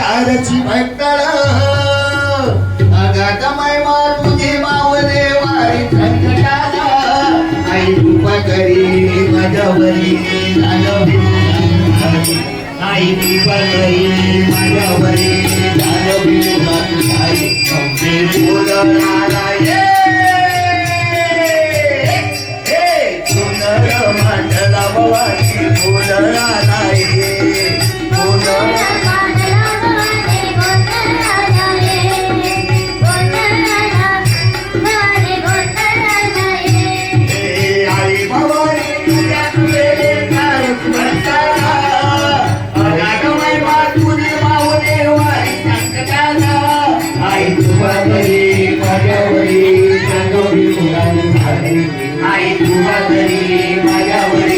विठारची भक्तळ अगाधमय मा तुझे मावले वारी संकटाला आई कृपा करी माझ्यावरी झालं आई कृपा करी माझ्यावरी झालं आई गंभीर बोलणारा सुंदर मांडला भवानी बोलणारा आई तुझा तरी माझ्यावरी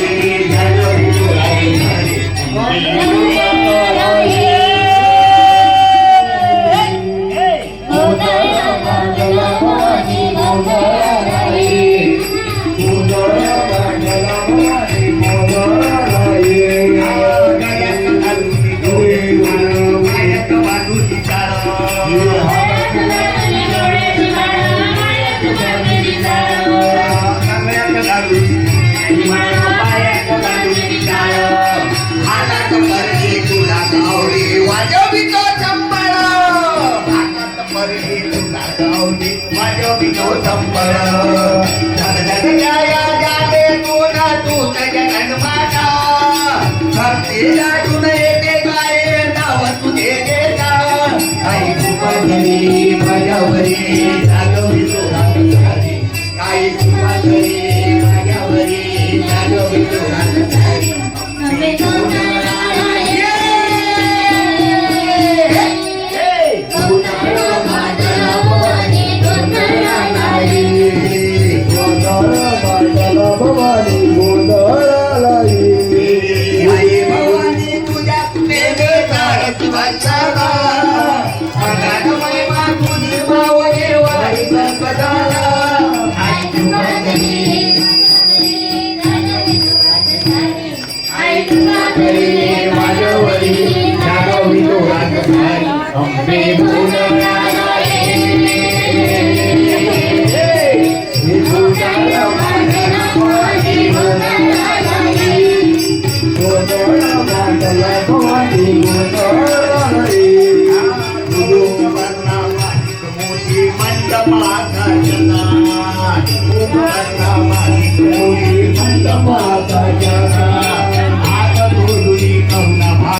Bye.